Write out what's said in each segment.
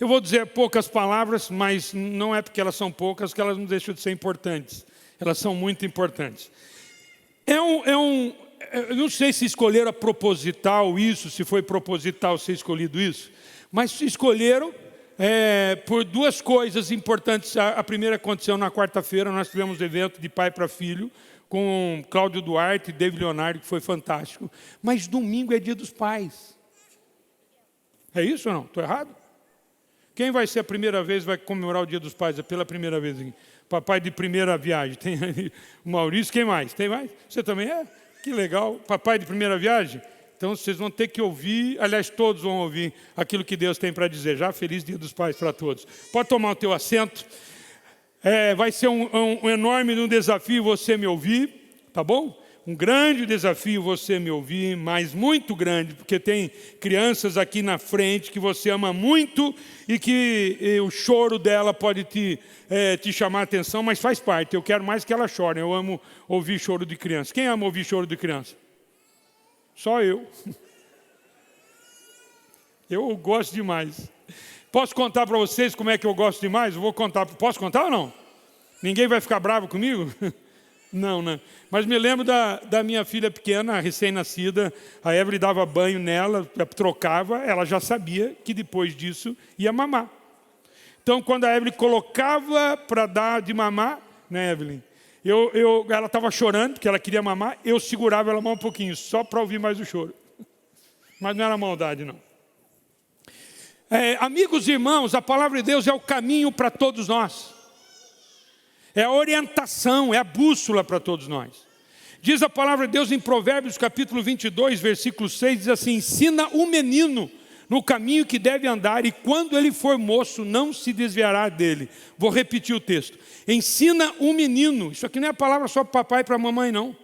Eu vou dizer poucas palavras, mas não é porque elas são poucas que elas não deixam de ser importantes. Elas são muito importantes. Eu não sei se escolheram a proposital isso, se foi proposital ser escolhido isso, mas escolheram por duas coisas importantes. A primeira aconteceu na quarta-feira, nós tivemos um evento de pai para filho, com Cláudio Duarte e David Leonardo, que foi fantástico. Mas domingo é dia dos pais. É isso ou não? Estou errado? Quem vai ser a primeira vez, vai comemorar o dia dos pais pela primeira vez aqui? Papai de primeira viagem. Tem o Maurício, quem mais? Tem mais? Você também é? Que legal. Papai de primeira viagem? Então vocês vão ter que ouvir, aliás, todos vão ouvir aquilo que Deus tem para dizer. Já feliz dia dos pais para todos. Pode tomar o teu assento. Vai ser um enorme desafio você me ouvir, tá bom? Um grande desafio você me ouvir, mas muito grande, porque tem crianças aqui na frente que você ama muito e que o choro dela pode te chamar a atenção, mas faz parte. Eu quero mais que ela chore. Eu amo ouvir choro de criança. Quem ama ouvir choro de criança? Só eu. Eu gosto demais. Posso contar para vocês como é que eu gosto demais? Eu vou contar. Posso contar ou não? Ninguém vai ficar bravo comigo? Não, né? Mas me lembro da minha filha pequena, recém-nascida. A Evelyn dava banho nela, trocava. Ela já sabia que depois disso ia mamar. Então, quando a Evelyn colocava para dar de mamar, né, Evelyn? Ela estava chorando, porque ela queria mamar. Eu segurava ela mais um pouquinho, só para ouvir mais o choro. Mas não era maldade, não. Amigos e irmãos, a palavra de Deus é o caminho para todos nós. É a orientação, é a bússola para todos nós. Diz a palavra de Deus em Provérbios capítulo 22, versículo 6, diz assim: ensina o menino no caminho que deve andar, e quando ele for moço, não se desviará dele. Vou repetir o texto. Ensina o menino. Isso aqui não é palavra só para papai e para mamãe, não.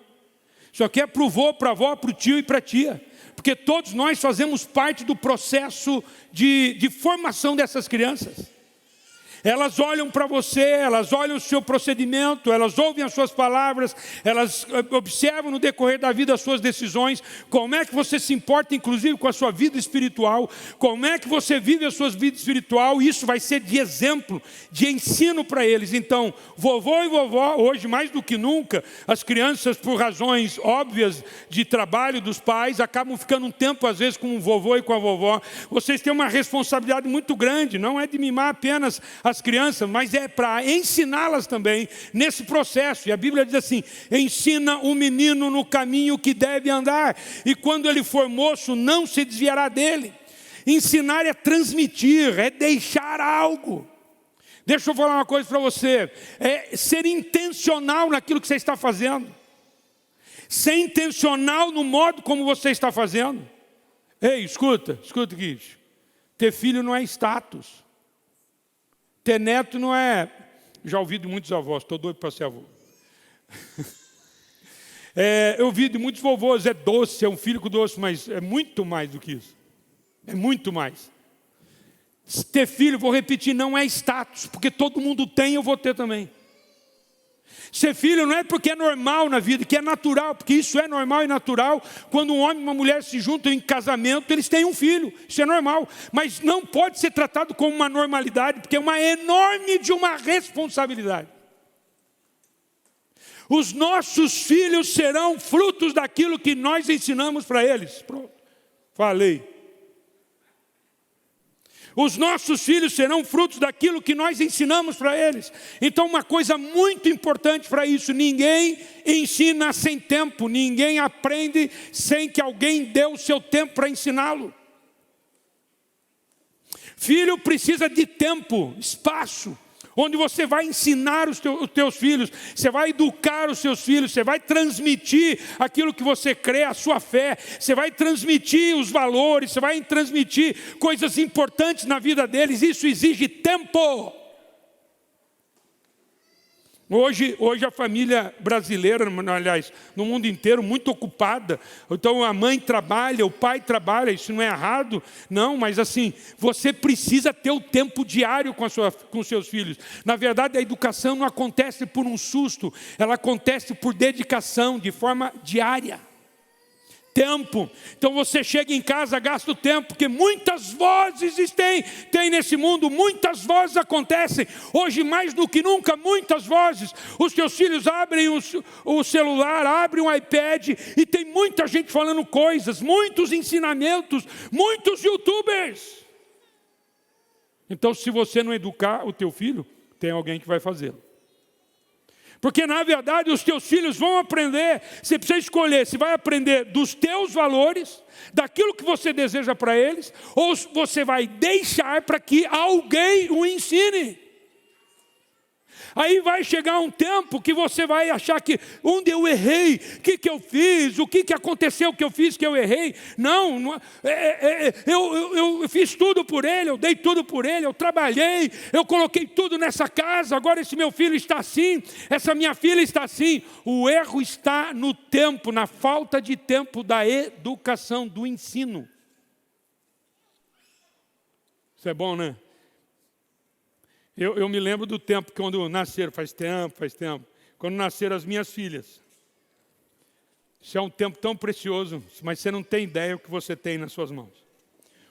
Isso aqui é para o vô, para a avó, para o tio e para a tia. Porque todos nós fazemos parte do processo de formação dessas crianças. Elas olham para você, elas olham o seu procedimento, elas ouvem as suas palavras, elas observam no decorrer da vida as suas decisões, como é que você se importa, inclusive, com a sua vida espiritual, como é que você vive a sua vida espiritual, e isso vai ser de exemplo, de ensino para eles. Então, vovô e vovó, hoje mais do que nunca, as crianças, por razões óbvias de trabalho dos pais, acabam ficando um tempo, às vezes, com o vovô e com a vovó. Vocês têm uma responsabilidade muito grande, não é de mimar apenas as crianças, mas é para ensiná-las também nesse processo. E a Bíblia diz assim: ensina o menino no caminho que deve andar, e quando ele for moço, não se desviará dele. Ensinar é transmitir, é deixar algo. Deixa eu falar uma coisa para você: é ser intencional naquilo que você está fazendo, ser intencional no modo como você está fazendo. Ei, escuta aqui. Ter filho não é status. Ter neto não é... Já ouvi de muitos avós, estou doido para ser avô. Eu ouvi de muitos vovôs, é doce, é um filho com doce, mas é muito mais do que isso. É muito mais. Ter filho, vou repetir, não é status, porque todo mundo tem, eu vou ter também. Ser filho não é porque é normal na vida, que é natural, porque isso é normal e natural. Quando um homem e uma mulher se juntam em casamento, eles têm um filho, isso é normal. Mas não pode ser tratado como uma normalidade, porque é uma enorme de uma responsabilidade. Os nossos filhos serão frutos daquilo que nós ensinamos para eles. Pronto, falei. Os nossos filhos serão frutos daquilo que nós ensinamos para eles. Então, uma coisa muito importante para isso: ninguém ensina sem tempo, ninguém aprende sem que alguém dê o seu tempo para ensiná-lo. Filho precisa de tempo, espaço, onde você vai ensinar os teus filhos, você vai educar os seus filhos, você vai transmitir aquilo que você crê, a sua fé, você vai transmitir os valores, você vai transmitir coisas importantes na vida deles. Isso exige tempo. Hoje a família brasileira, aliás, no mundo inteiro, muito ocupada. Então a mãe trabalha, o pai trabalha, isso não é errado, não, mas assim, você precisa ter o tempo diário com seus filhos. Na verdade, a educação não acontece por um susto, ela acontece por dedicação, de forma diária. tempo. Então você chega em casa, gasta o tempo, porque muitas vozes tem nesse mundo, muitas vozes acontecem. Hoje mais do que nunca, muitas vozes. Os teus filhos abrem o celular, abrem o iPad e tem muita gente falando coisas, muitos ensinamentos, muitos youtubers. Então se você não educar o teu filho, tem alguém que vai fazê-lo. Porque na verdade os teus filhos vão aprender, você precisa escolher se vai aprender dos teus valores, daquilo que você deseja para eles, ou você vai deixar para que alguém o ensine. Aí vai chegar um tempo que você vai achar que onde eu errei, o que eu fiz, o que aconteceu que eu fiz que eu errei. Não, eu fiz tudo por ele, eu dei tudo por ele, eu trabalhei, eu coloquei tudo nessa casa, agora esse meu filho está assim, essa minha filha está assim. O erro está no tempo, na falta de tempo da educação, do ensino. Isso é bom, né? Eu me lembro do tempo quando nasceram, faz tempo, quando nasceram as minhas filhas. Isso é um tempo tão precioso, mas você não tem ideia o que você tem nas suas mãos.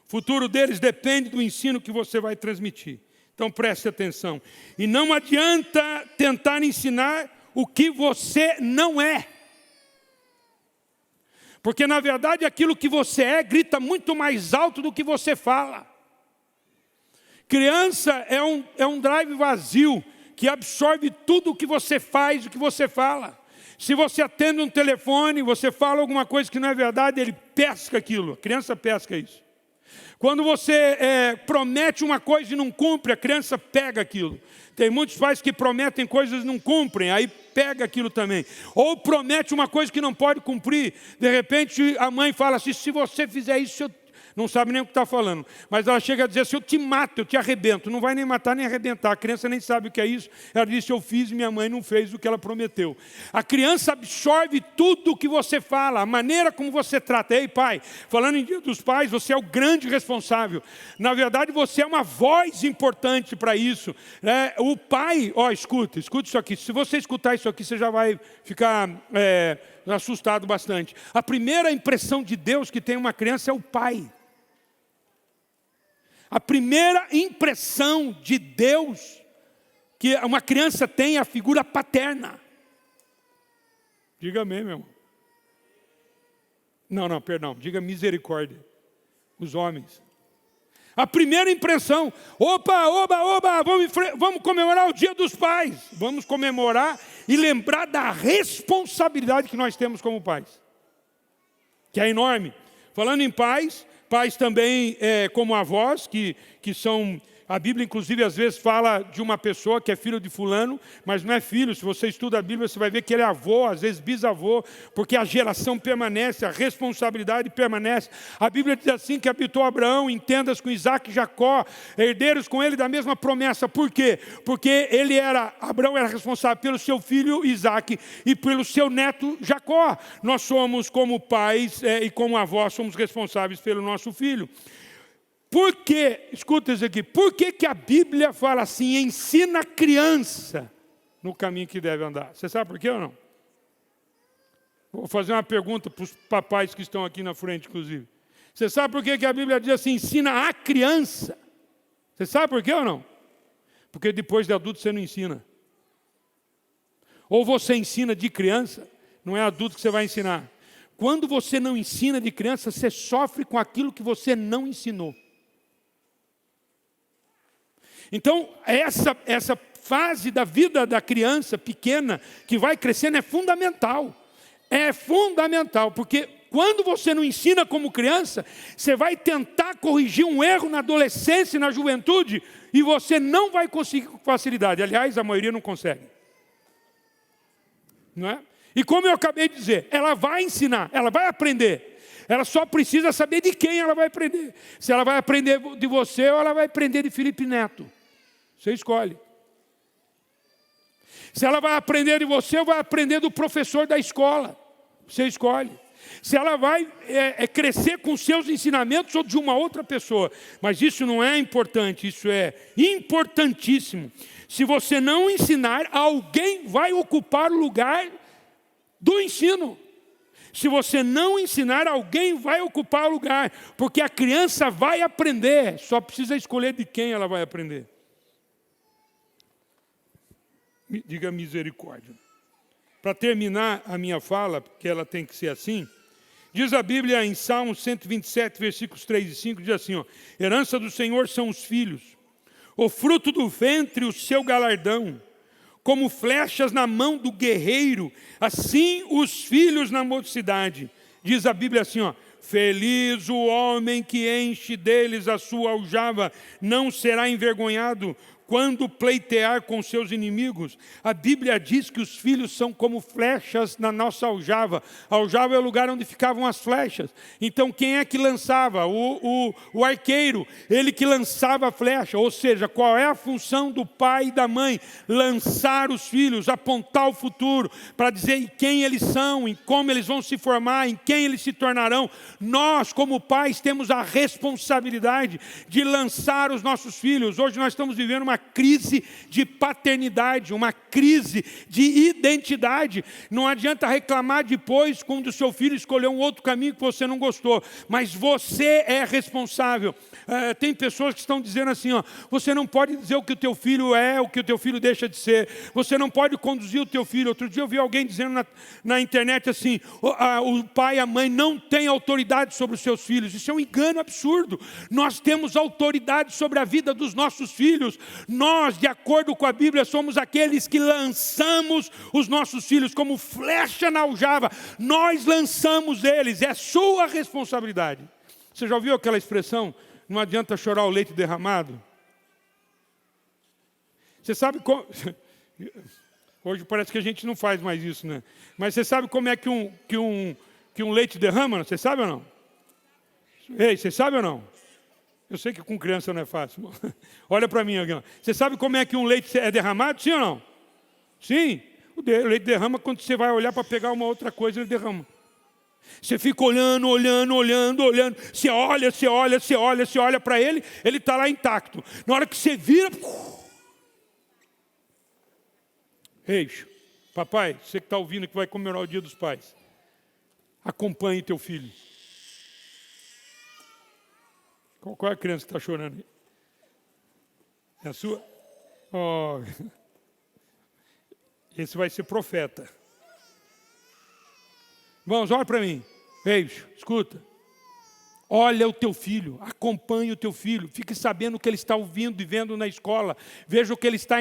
O futuro deles depende do ensino que você vai transmitir. Então preste atenção. E não adianta tentar ensinar o que você não é. Porque na verdade aquilo que você é grita muito mais alto do que você fala. Criança é um drive vazio, que absorve tudo o que você faz, o que você fala. Se você atende um telefone, você fala alguma coisa que não é verdade, ele pesca aquilo, a criança pesca isso. Quando você promete uma coisa e não cumpre, a criança pega aquilo. Tem muitos pais que prometem coisas e não cumprem, aí pega aquilo também. Ou promete uma coisa que não pode cumprir, de repente a mãe fala assim, se você fizer isso, não sabe nem o que está falando, mas ela chega a dizer assim, eu te mato, eu te arrebento. Não vai nem matar nem arrebentar, a criança nem sabe o que é isso. Ela disse, eu fiz e minha mãe não fez o que ela prometeu. A criança absorve tudo o que você fala, a maneira como você trata. Ei pai, falando em Dia dos Pais, você é o grande responsável. Na verdade você é uma voz importante para isso. O pai, escuta isso aqui. Se você escutar isso aqui, você já vai ficar assustado bastante. A primeira impressão de Deus que tem uma criança é o pai. A primeira impressão de Deus que uma criança tem é a figura paterna. Diga amém, meu irmão. Não, perdão. Diga misericórdia. Os homens. A primeira impressão. Opa, vamos comemorar o Dia dos Pais. Vamos comemorar e lembrar da responsabilidade que nós temos como pais. Que é enorme. Falando em pais também como avós, que são... A Bíblia, inclusive, às vezes fala de uma pessoa que é filho de fulano, mas não é filho. Se você estuda a Bíblia, você vai ver que ele é avô, às vezes bisavô, porque a geração permanece, a responsabilidade permanece. A Bíblia diz assim que habitou Abraão em tendas com Isaac e Jacó, herdeiros com ele da mesma promessa. Por quê? Porque Abraão era responsável pelo seu filho Isaac e pelo seu neto Jacó. Nós somos, como pais e como avós, somos responsáveis pelo nosso filho. Por quê? Escuta isso aqui. Por que a Bíblia fala assim, ensina a criança no caminho que deve andar? Você sabe por quê ou não? Vou fazer uma pergunta para os papais que estão aqui na frente, inclusive. Você sabe por que a Bíblia diz assim, ensina a criança? Você sabe por quê ou não? Porque depois de adulto você não ensina. Ou você ensina de criança, não é adulto que você vai ensinar. Quando você não ensina de criança, você sofre com aquilo que você não ensinou. Então, essa fase da vida da criança pequena, que vai crescendo, é fundamental. É fundamental, porque quando você não ensina como criança, você vai tentar corrigir um erro na adolescência e na juventude, e você não vai conseguir com facilidade. Aliás, a maioria não consegue. Não é? E como eu acabei de dizer, ela vai ensinar, ela vai aprender. Ela só precisa saber de quem ela vai aprender. Se ela vai aprender de você ou ela vai aprender de Felipe Neto. Você escolhe. Se ela vai aprender de você ou vai aprender do professor da escola. Você escolhe. Se ela vai crescer com seus ensinamentos ou de uma outra pessoa. Mas isso não é importante, isso é importantíssimo. Se você não ensinar, alguém vai ocupar o lugar do ensino. Se você não ensinar, alguém vai ocupar o lugar, porque a criança vai aprender, só precisa escolher de quem ela vai aprender. Diga misericórdia. Para terminar a minha fala, porque ela tem que ser assim, diz a Bíblia em Salmos 127, versículos 3 e 5, diz assim, ó, herança do Senhor são os filhos, o fruto do ventre, o seu galardão, como flechas na mão do guerreiro, assim os filhos na mocidade. Diz a Bíblia assim, ó, feliz o homem que enche deles a sua aljava, não será envergonhado quando pleitear com seus inimigos. A Bíblia diz que os filhos são como flechas na nossa aljava. A aljava é o lugar onde ficavam as flechas. Então quem é que lançava? O arqueiro, ele que lançava a flecha. Ou seja, qual é a função do pai e da mãe? Lançar os filhos, apontar o futuro, para dizer em quem eles são, em como eles vão se formar, em quem eles se tornarão. Nós, como pais, temos a responsabilidade de lançar os nossos filhos. Hoje nós estamos vivendo uma crise de paternidade, uma crise de identidade. Não adianta reclamar depois quando o seu filho escolheu um outro caminho que você não gostou, mas você é responsável. Tem pessoas que estão dizendo assim, ó, você não pode dizer o que o teu filho é, o que o teu filho deixa de ser, você não pode conduzir o teu filho. Outro dia eu vi alguém dizendo na internet assim, o pai e a mãe não têm autoridade sobre os seus filhos. Isso é um engano absurdo. Nós temos autoridade sobre a vida dos nossos filhos. Nós, de acordo com a Bíblia, somos aqueles que lançamos os nossos filhos como flecha na aljava. Nós lançamos eles, é sua responsabilidade. Você já ouviu aquela expressão, não adianta chorar o leite derramado? Você sabe como... Hoje parece que a gente não faz mais isso, né? Mas você sabe como é que um leite derrama? Você sabe ou não? Ei, você sabe ou não? Eu sei que com criança não é fácil. Olha para mim aqui. Você sabe como é que um leite é derramado? Sim ou não? Sim. O leite derrama quando você vai olhar para pegar uma outra coisa, ele derrama. Você fica olhando. Você olha para ele está lá intacto. Na hora que você vira... Ei, papai, você que está ouvindo que vai comemorar o Dia dos Pais, acompanhe teu filho. Qual é a criança que está chorando? É a sua? Oh. Esse vai ser profeta. Irmãos, olha para mim. Ei, escuta. Olha o teu filho, acompanhe o teu filho, fique sabendo o que ele está ouvindo e vendo na escola, veja o que ele está,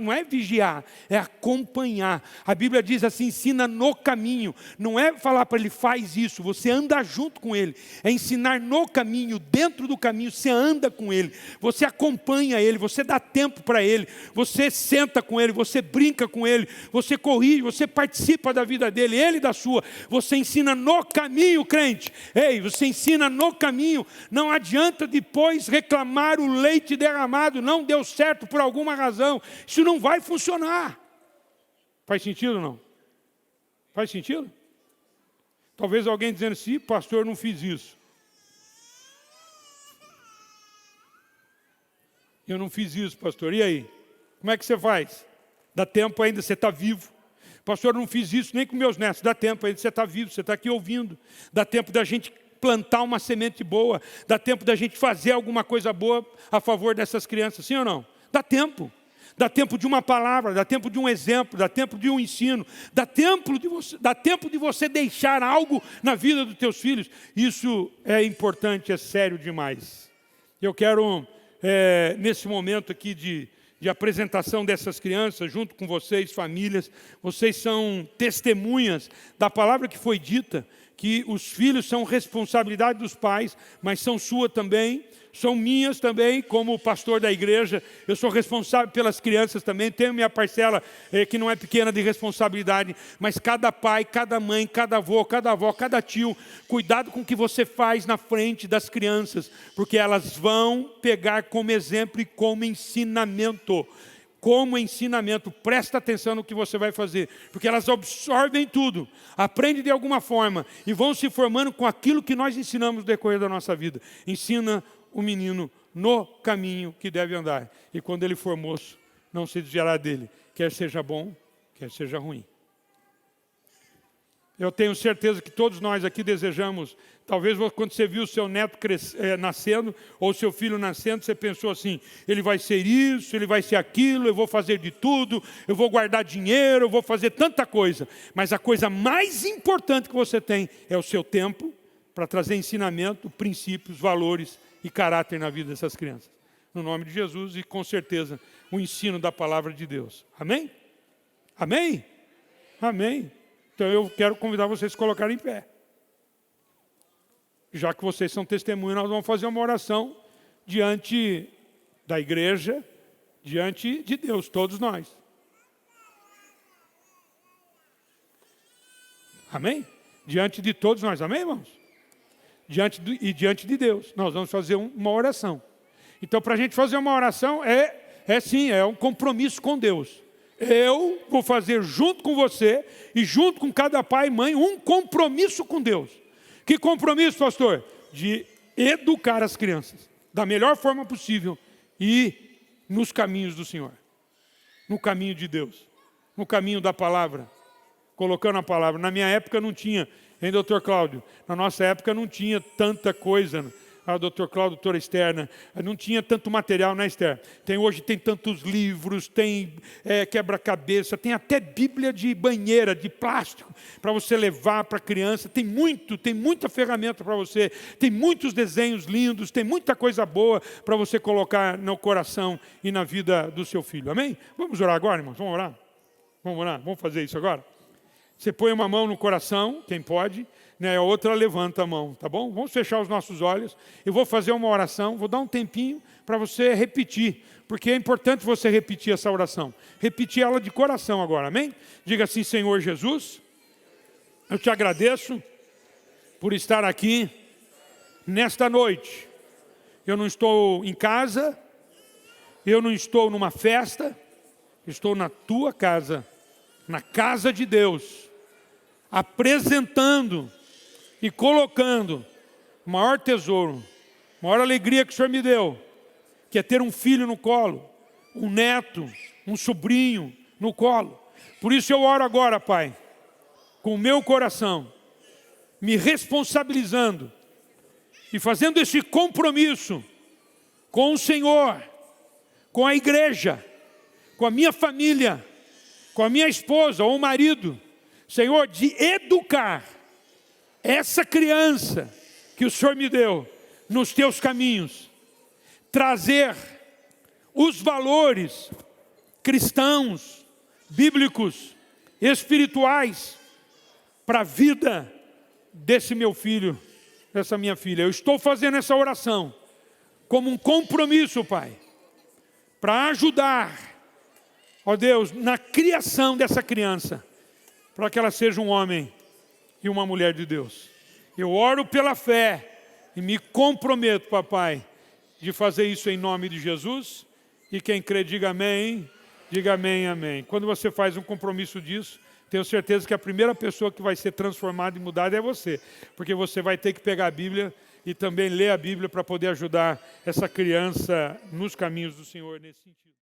não é vigiar, é acompanhar. A Bíblia diz assim, ensina no caminho, não é falar para ele, faz isso, você anda junto com ele, é ensinar no caminho, dentro do caminho, você anda com ele, você acompanha ele, você dá tempo para ele, você senta com ele, você brinca com ele, você corrige, você participa da vida dele, ele da sua, você ensina no caminho, crente. Ei, você ensina no caminho, não adianta depois reclamar o leite derramado, não deu certo por alguma razão, isso não vai funcionar. Faz sentido ou não? Faz sentido? Talvez alguém dizendo assim, pastor, não fiz isso. Eu não fiz isso, pastor, e aí? Como é que você faz? Dá tempo ainda, você está vivo. Pastor, eu não fiz isso nem com meus netos, dá tempo ainda, você está vivo, você está aqui ouvindo. Dá tempo da gente plantar uma semente boa, dá tempo da gente fazer alguma coisa boa a favor dessas crianças, sim ou não? Dá tempo de uma palavra, dá tempo de um exemplo, dá tempo de um ensino, dá tempo de você deixar algo na vida dos teus filhos. Isso é importante, é sério demais. Eu quero, nesse momento aqui de apresentação dessas crianças, junto com vocês, famílias, vocês são testemunhas da palavra que foi dita, que os filhos são responsabilidade dos pais, mas são sua também, são minhas também, como pastor da igreja, eu sou responsável pelas crianças também, tenho minha parcela que não é pequena de responsabilidade, mas cada pai, cada mãe, cada avô, cada tio, cuidado com o que você faz na frente das crianças, porque elas vão pegar como exemplo e como ensinamento. Como ensinamento, presta atenção no que você vai fazer, porque elas absorvem tudo, aprendem de alguma forma e vão se formando com aquilo que nós ensinamos no decorrer da nossa vida. Ensina o menino no caminho que deve andar, e quando ele for moço, não se desviará dele, quer seja bom, quer seja ruim. Eu tenho certeza que todos nós aqui desejamos, talvez quando você viu o seu neto nascendo, ou seu filho nascendo, você pensou assim, ele vai ser isso, ele vai ser aquilo, eu vou fazer de tudo, eu vou guardar dinheiro, eu vou fazer tanta coisa. Mas a coisa mais importante que você tem é o seu tempo para trazer ensinamento, princípios, valores e caráter na vida dessas crianças. No nome de Jesus e com certeza o ensino da palavra de Deus. Amém? Amém? Amém. Então eu quero convidar vocês a se colocarem em pé. Já que vocês são testemunhas, nós vamos fazer uma oração diante da igreja, diante de Deus, todos nós. Amém? Diante de todos nós, amém, irmãos? Diante de Deus, nós vamos fazer uma oração. Então, para a gente fazer uma oração, é um compromisso com Deus. Eu vou fazer junto com você e junto com cada pai e mãe um compromisso com Deus. Que compromisso, pastor? De educar as crianças da melhor forma possível e nos caminhos do Senhor. No caminho de Deus. No caminho da palavra. Colocando a palavra. Na minha época não tinha, hein, doutor Cláudio? Na nossa época não tinha tanta coisa. Doutor Cláudio, doutora Esther, não tinha tanto material, né, Esther? Hoje tem tantos livros, tem quebra-cabeça, tem até Bíblia de banheira, de plástico, para você levar para a criança. Tem muita ferramenta para você, tem muitos desenhos lindos, tem muita coisa boa para você colocar no coração e na vida do seu filho. Amém? Vamos orar agora, irmãos? Vamos orar? Vamos orar? Vamos fazer isso agora? Você põe uma mão no coração, quem pode, a outra levanta a mão, tá bom? Vamos fechar os nossos olhos. Eu vou fazer uma oração, vou dar um tempinho para você repetir, porque é importante você repetir essa oração. Repetir ela de coração agora, amém? Diga assim, Senhor Jesus, eu te agradeço por estar aqui nesta noite. Eu não estou em casa, eu não estou numa festa, estou na tua casa, na casa de Deus, apresentando e colocando o maior tesouro, a maior alegria que o Senhor me deu, que é ter um filho no colo, um neto, um sobrinho no colo. Por isso eu oro agora, Pai, com o meu coração, me responsabilizando e fazendo esse compromisso com o Senhor, com a igreja, com a minha família, com a minha esposa ou marido, Senhor, de educar essa criança que o Senhor me deu nos teus caminhos, trazer os valores cristãos, bíblicos, espirituais para a vida desse meu filho, dessa minha filha. Eu estou fazendo essa oração como um compromisso, Pai, para ajudar, ó Deus, na criação dessa criança, para que ela seja um homem e uma mulher de Deus. Eu oro pela fé e me comprometo, papai, de fazer isso em nome de Jesus. E quem crê, diga amém, amém. Quando você faz um compromisso disso, tenho certeza que a primeira pessoa que vai ser transformada e mudada é você. Porque você vai ter que pegar a Bíblia e também ler a Bíblia para poder ajudar essa criança nos caminhos do Senhor nesse sentido.